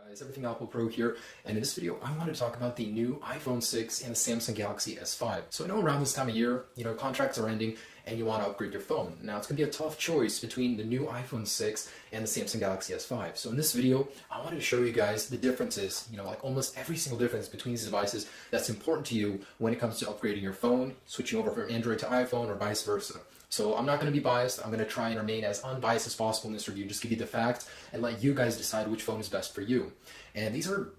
Guys, Everything Apple Pro here, and in this video I want to talk about the new iPhone 6 and the Samsung Galaxy S5. So I know around this time of year, contracts are ending and you want to upgrade your phone. Now it's going to be a tough choice between the new iPhone 6 and the Samsung Galaxy S5. So in this video, I wanted to show you guys the differences, like almost every single difference between these devices that's important to you when it comes to upgrading your phone, switching over from Android to iPhone or vice versa. So I'm not going to be biased. I'm going to try and remain as unbiased as possible in this review, just give you the facts and let you guys decide which phone is best for you. And these are,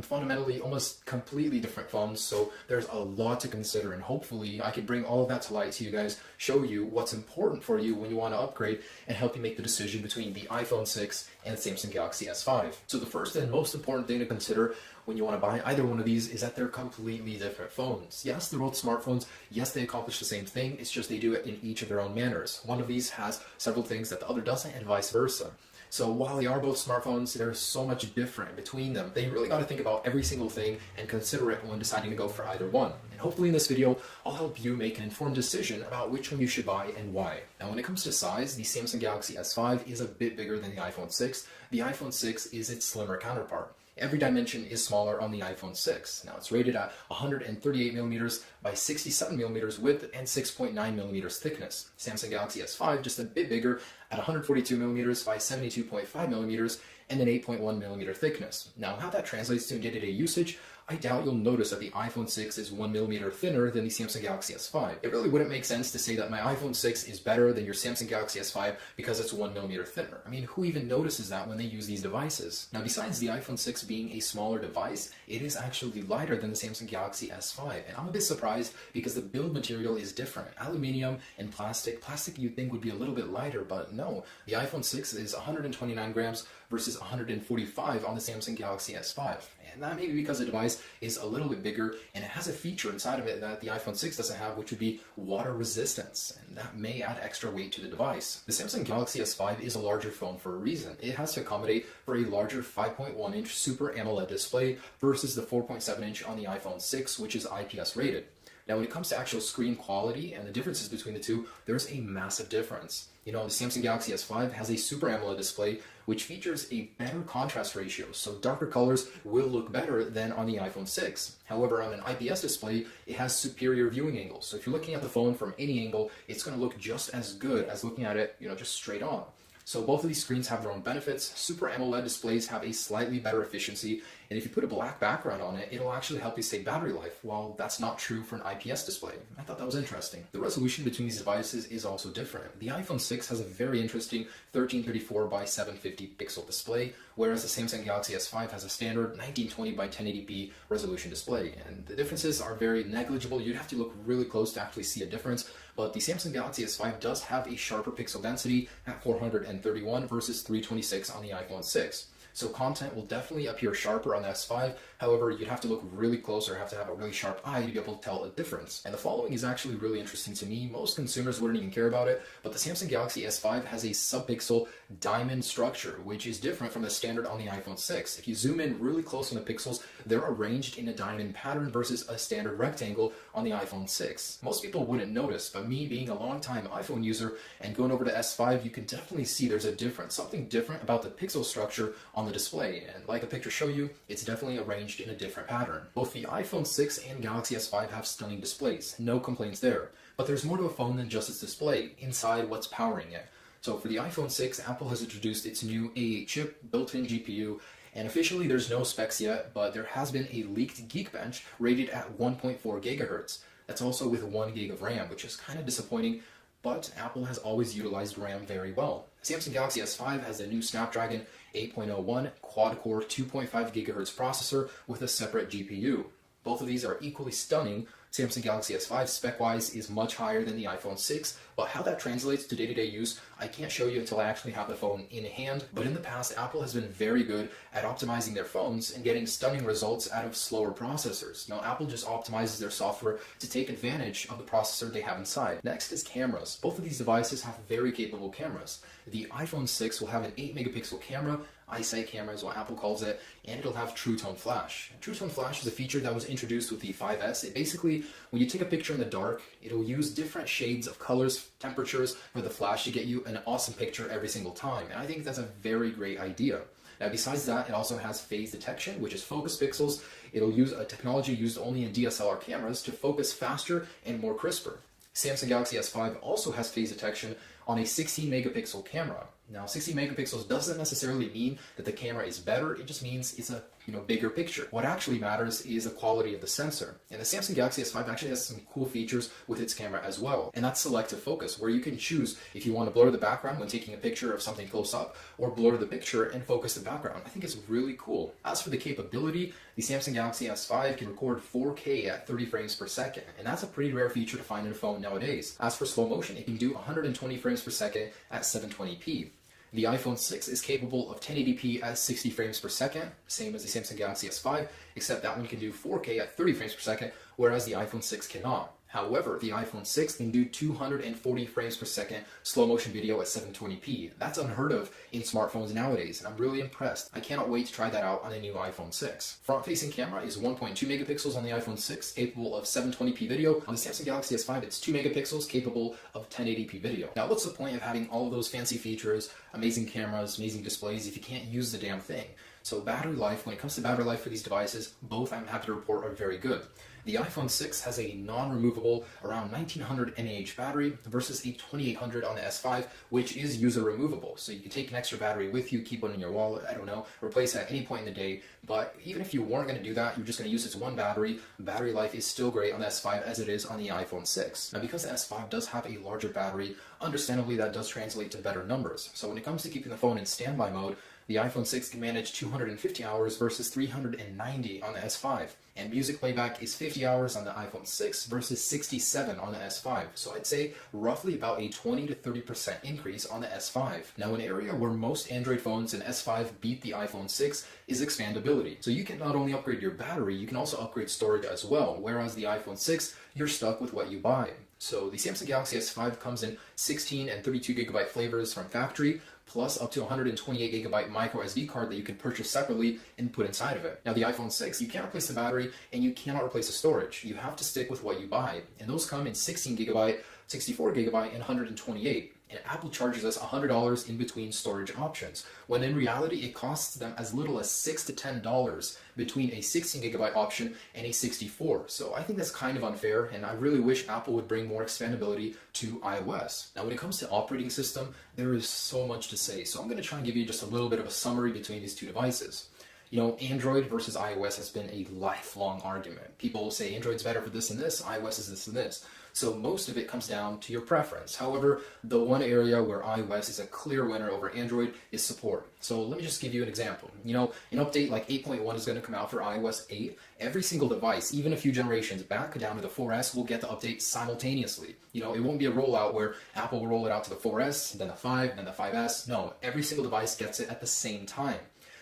fundamentally almost completely different phones, so there's a lot to consider, and hopefully I can bring all of that to light to you guys, show you what's important for you when you want to upgrade, and help you make the decision between the iPhone 6 and the Samsung Galaxy S5. So the first and most important thing to consider when you want to buy either one of these is that they're completely different phones. Yes, they're both smartphones. Yes, they accomplish the same thing. It's just they do it in each of their own manners. One of these has several things that the other doesn't, and vice versa. So while they are both smartphones, there's so much different between them. They really got to think about every single thing and consider it when deciding to go for either one. And hopefully in this video, I'll help you make an informed decision about which one you should buy and why. Now when it comes to size, the Samsung Galaxy S5 is a bit bigger than the iPhone 6. The iPhone 6 is its slimmer counterpart. Every dimension is smaller on the iPhone 6. Now it's rated at 138mm by 67mm width and 6.9mm thickness. Samsung Galaxy S5 just a bit bigger at 142mm by 72.5mm and an 8.1mm thickness. Now how that translates to day-to-day usage, I doubt you'll notice that the iPhone 6 is 1mm thinner than the Samsung Galaxy S5. It really wouldn't make sense to say that my iPhone 6 is better than your Samsung Galaxy S5 because it's 1mm thinner. I mean, who even notices that when they use these devices? Now, besides the iPhone 6 being a smaller device, it is actually lighter than the Samsung Galaxy S5. And I'm a bit surprised because the build material is different. Aluminium and plastic. Plastic you'd think would be a little bit lighter, but no. The iPhone 6 is 129 grams versus 145 on the Samsung Galaxy S5. And that may be because the device is a little bit bigger and it has a feature inside of it that the iPhone 6 doesn't have, which would be water resistance, and that may add extra weight to the device. The Samsung Galaxy S5 is a larger phone for a reason. It has to accommodate for a larger 5.1-inch Super AMOLED display versus the 4.7-inch on the iPhone 6, which is IPS rated. Now, when it comes to actual screen quality and the differences between the two, there's a massive difference. The Samsung Galaxy S5 has a Super AMOLED display, which features a better contrast ratio, so darker colors will look better than on the iPhone 6. However, on an IPS display, it has superior viewing angles. So if you're looking at the phone from any angle, it's going to look just as good as looking at it, just straight on. So both of these screens have their own benefits. Super AMOLED displays have a slightly better efficiency, and if you put a black background on it, it'll actually help you save battery life, while that's not true for an IPS display. I thought that was interesting. The resolution between these devices is also different. The iPhone 6 has a very interesting 1334 by 750 pixel display, whereas the Samsung Galaxy S5 has a standard 1920 by 1080p resolution display. And the differences are very negligible. You'd have to look really close to actually see a difference, but the Samsung Galaxy S5 does have a sharper pixel density at 431 versus 326 on the iPhone 6. So content will definitely appear sharper on the S5, however, you'd have to look really close or have to have a really sharp eye to be able to tell a difference. And the following is actually really interesting to me. Most consumers wouldn't even care about it, but the Samsung Galaxy S5 has a sub-pixel diamond structure, which is different from the standard on the iPhone 6. If you zoom in really close on the pixels, they're arranged in a diamond pattern versus a standard rectangle on the iPhone 6. Most people wouldn't notice, but me being a long-time iPhone user and going over to S5, you can definitely see there's a difference, something different about the pixel structure on the display, and like the pictures show you, it's definitely arranged in a different pattern. Both the iPhone 6 and Galaxy S5 have stunning displays, no complaints there, but there's more to a phone than just its display, inside what's powering it. So for the iPhone 6, Apple has introduced its new A8 chip, built-in GPU, and officially there's no specs yet, but there has been a leaked Geekbench rated at 1.4 GHz. That's also with 1 gig of RAM, which is kind of disappointing, but Apple has always utilized RAM very well. Samsung Galaxy S5 has a new Snapdragon 8.01 quad-core 2.5 GHz processor with a separate GPU. Both of these are equally stunning. Samsung Galaxy S5 spec-wise is much higher than the iPhone 6, but how that translates to day-to-day use, I can't show you until I actually have the phone in hand. But in the past, Apple has been very good at optimizing their phones and getting stunning results out of slower processors. Now, Apple just optimizes their software to take advantage of the processor they have inside. Next is cameras. Both of these devices have very capable cameras. The iPhone 6 will have an 8-megapixel camera, eyesight camera is what Apple calls it, and it'll have True Tone Flash. True Tone Flash is a feature that was introduced with the 5S. It basically, when you take a picture in the dark, it'll use different shades of colors, temperatures for the flash to get you an awesome picture every single time, and I think that's a very great idea. Now, besides that, it also has phase detection, which is focus pixels. It'll use a technology used only in DSLR cameras to focus faster and more crisper. Samsung Galaxy S5 also has phase detection on a 16 megapixel camera. Now, 16 megapixels doesn't necessarily mean that the camera is better, it just means it's a bigger picture. What actually matters is the quality of the sensor. And the Samsung Galaxy S5 actually has some cool features with its camera as well. And that's selective focus, where you can choose if you want to blur the background when taking a picture of something close up, or blur the picture and focus the background. I think it's really cool. As for the capability, the Samsung Galaxy S5 can record 4K at 30 frames per second, and that's a pretty rare feature to find in a phone nowadays. As for slow motion, it can do 120 frames per second at 720p. The iPhone 6 is capable of 1080p at 60 frames per second, same as the Samsung Galaxy S5, except that one can do 4K at 30 frames per second, whereas the iPhone 6 cannot. However, the iPhone 6 can do 240 frames per second slow motion video at 720p. That's unheard of in smartphones nowadays, and I'm really impressed. I cannot wait to try that out on a new iPhone 6. Front-facing camera is 1.2 megapixels on the iPhone 6, capable of 720p video. On the Samsung Galaxy S5, it's 2 megapixels, capable of 1080p video. Now, what's the point of having all of those fancy features, amazing cameras, amazing displays, if you can't use the damn thing? So battery life, when it comes to battery life for these devices, both I'm happy to report are very good. The iPhone 6 has a non-removable around 1900 mAh battery versus a 2800 on the S5, which is user removable. So you can take an extra battery with you, keep one in your wallet, I don't know, replace it at any point in the day. But even if you weren't going to do that, you're just going to use this one battery, battery life is still great on the S5 as it is on the iPhone 6. Now, because the S5 does have a larger battery, understandably that does translate to better numbers. So when it comes to keeping the phone in standby mode, the iPhone 6 can manage 250 hours versus 390 on the S5. And music playback is 50 hours on the iPhone 6 versus 67 on the S5. So I'd say roughly about a 20 to 30% increase on the S5. Now, an area where most Android phones and S5 beat the iPhone 6 is expandability. So you can not only upgrade your battery, you can also upgrade storage as well. Whereas the iPhone 6, you're stuck with what you buy. So the Samsung Galaxy S5 comes in 16 and 32 gigabyte flavors from factory, plus up to 128 gigabyte micro SD card that you can purchase separately and put inside of it. Now, the iPhone 6, you can't replace the battery and you cannot replace the storage. You have to stick with what you buy. And those come in 16 gigabyte, 64 gigabyte, and 128. And Apple charges us $100 in between storage options, when in reality it costs them as little as $6 to $10 between a 16 gigabyte option and a 64. So I think that's kind of unfair, and I really wish Apple would bring more expandability to iOS. Now, when it comes to operating system, there is so much to say, so I'm going to try and give you just a little bit of a summary between these two devices. Android versus iOS has been a lifelong argument. People will say Android's better for this and this, iOS is this and this. So most of it comes down to your preference. However, the one area where iOS is a clear winner over Android is support. So let me just give you an example. An update like 8.1 is going to come out for iOS 8. Every single device, even a few generations back down to the 4S, will get the update simultaneously. It won't be a rollout where Apple will roll it out to the 4S, then the 5, then the 5S. No, every single device gets it at the same time.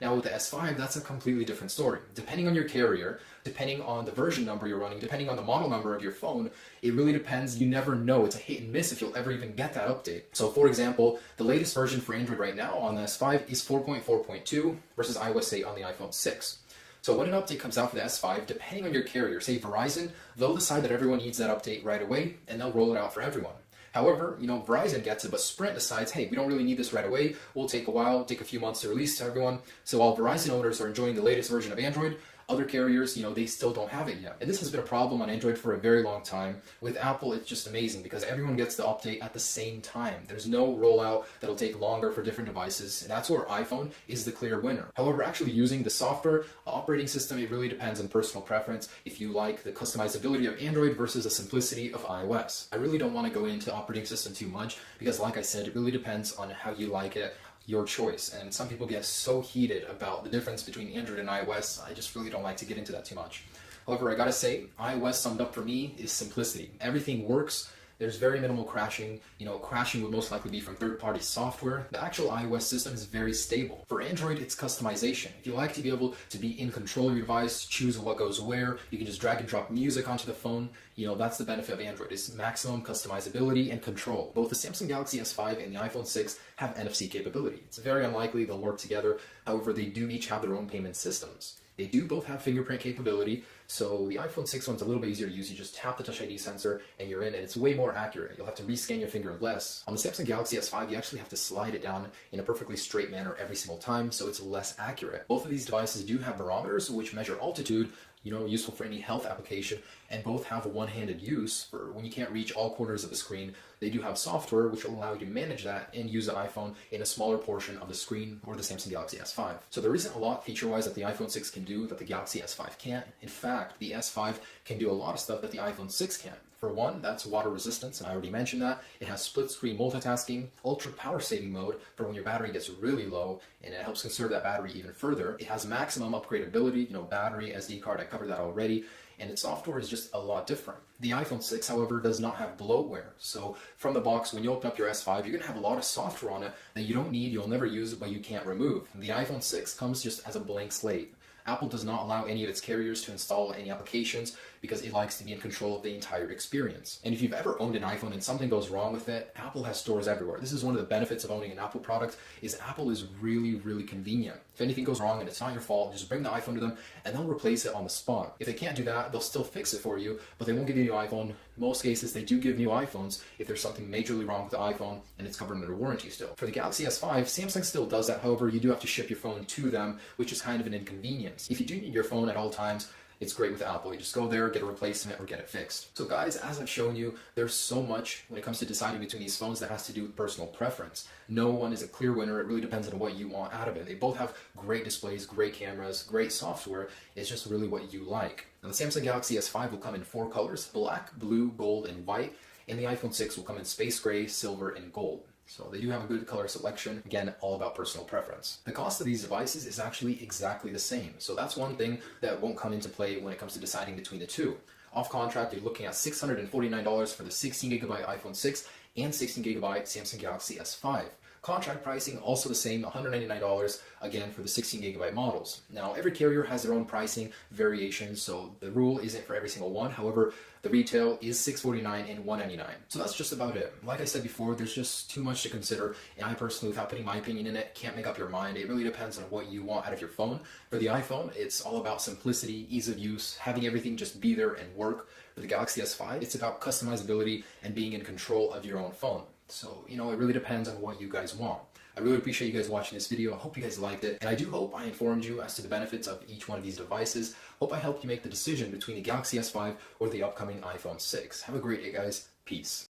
Now, with the S5, that's a completely different story. Depending on your carrier, depending on the version number you're running, depending on the model number of your phone, it really depends. You never know. It's a hit and miss if you'll ever even get that update. So, for example, the latest version for Android right now on the S5 is 4.4.2 versus iOS 8 on the iPhone 6. So when an update comes out for the S5, depending on your carrier, say Verizon, they'll decide that everyone needs that update right away, and they'll roll it out for everyone. However, Verizon gets it, but Sprint decides, hey, we don't really need this right away. We'll take a while, take a few months to release to everyone. So while Verizon owners are enjoying the latest version of Android, other carriers, they still don't have it yet. And this has been a problem on Android for a very long time. With Apple, it's just amazing because everyone gets the update at the same time. There's no rollout that'll take longer for different devices. And that's where iPhone is the clear winner. However, actually using the software operating system, it really depends on personal preference. If you like the customizability of Android versus the simplicity of iOS. I really don't want to go into operating system too much because, like I said, it really depends on how you like it. Your choice. And some people get so heated about the difference between Android and iOS. I just really don't like to get into that too much. However, I gotta say, iOS summed up for me is simplicity. Everything works. There's very minimal crashing. Crashing would most likely be from third-party software. The actual iOS system is very stable. For Android, it's customization. If you like to be able to be in control of your device, choose what goes where, you can just drag and drop music onto the phone. That's the benefit of Android, is maximum customizability and control. Both the Samsung Galaxy S5 and the iPhone 6 have NFC capability. It's very unlikely they'll work together. However, they do each have their own payment systems. They do both have fingerprint capability, so the iPhone 6 one's a little bit easier to use. You just tap the Touch ID sensor and you're in, and it's way more accurate. You'll have to rescan your finger less. On the Samsung Galaxy S5, you actually have to slide it down in a perfectly straight manner every single time, so it's less accurate. Both of these devices do have barometers, which measure altitude, useful for any health application, and both have a one-handed use for when you can't reach all corners of the screen. They do have software which will allow you to manage that and use the iPhone in a smaller portion of the screen or the Samsung Galaxy S5. So there isn't a lot feature-wise that the iPhone 6 can do that the Galaxy S5 can't. In fact, the S5 can do a lot of stuff that the iPhone 6 can't. For one, that's water resistance, and I already mentioned that. It has split screen multitasking, ultra power saving mode for when your battery gets really low, and it helps conserve that battery even further. It has maximum upgradability, battery, SD card, I covered that already, and its software is just a lot different. The iPhone 6, however, does not have bloatware. So from the box, when you open up your S5, you're going to have a lot of software on it that you don't need, you'll never use, but you can't remove. The iPhone 6 comes just as a blank slate. Apple does not allow any of its carriers to install any applications because it likes to be in control of the entire experience. And if you've ever owned an iPhone and something goes wrong with it, Apple has stores everywhere. This is one of the benefits of owning an Apple product, is Apple is really, really convenient. If anything goes wrong and it's not your fault, just bring the iPhone to them and they'll replace it on the spot. If they can't do that, they'll still fix it for you, but they won't give you a new iPhone. In most cases, they do give new iPhones if there's something majorly wrong with the iPhone and it's covered under warranty still. For the Galaxy S5, Samsung still does that. However, you do have to ship your phone to them, which is kind of an inconvenience. If you do need your phone at all times, it's great with Apple. You just go there, get a replacement, or get it fixed. So guys, as I've shown you, there's so much when it comes to deciding between these phones that has to do with personal preference. No one is a clear winner. It really depends on what you want out of it. They both have great displays, great cameras, great software. It's just really what you like. Now, the Samsung Galaxy S5 will come in 4 colors: black, blue, gold, and white. And the iPhone 6 will come in space gray, silver, and gold. So they do have a good color selection. Again, all about personal preference. The cost of these devices is actually exactly the same. So that's one thing that won't come into play when it comes to deciding between the two. Off contract, you're looking at $649 for the 16GB iPhone 6 and 16GB Samsung Galaxy S5. Contract pricing also the same, $199 again for the 16GB models. Now every carrier has their own pricing variations, so the rule isn't for every single one. However, the retail is $649 and $199. So that's just about it. Like I said before, there's just too much to consider, and I personally, without putting my opinion in it, can't make up your mind. It really depends on what you want out of your phone. For the iPhone, it's all about simplicity, ease of use, having everything just be there and work. For the Galaxy S5, it's about customizability and being in control of your own phone. So, it really depends on what you guys want. I really appreciate you guys watching this video. I hope you guys liked it. And I do hope I informed you as to the benefits of each one of these devices. Hope I helped you make the decision between the Galaxy S5 or the upcoming iPhone 6. Have a great day, guys. Peace.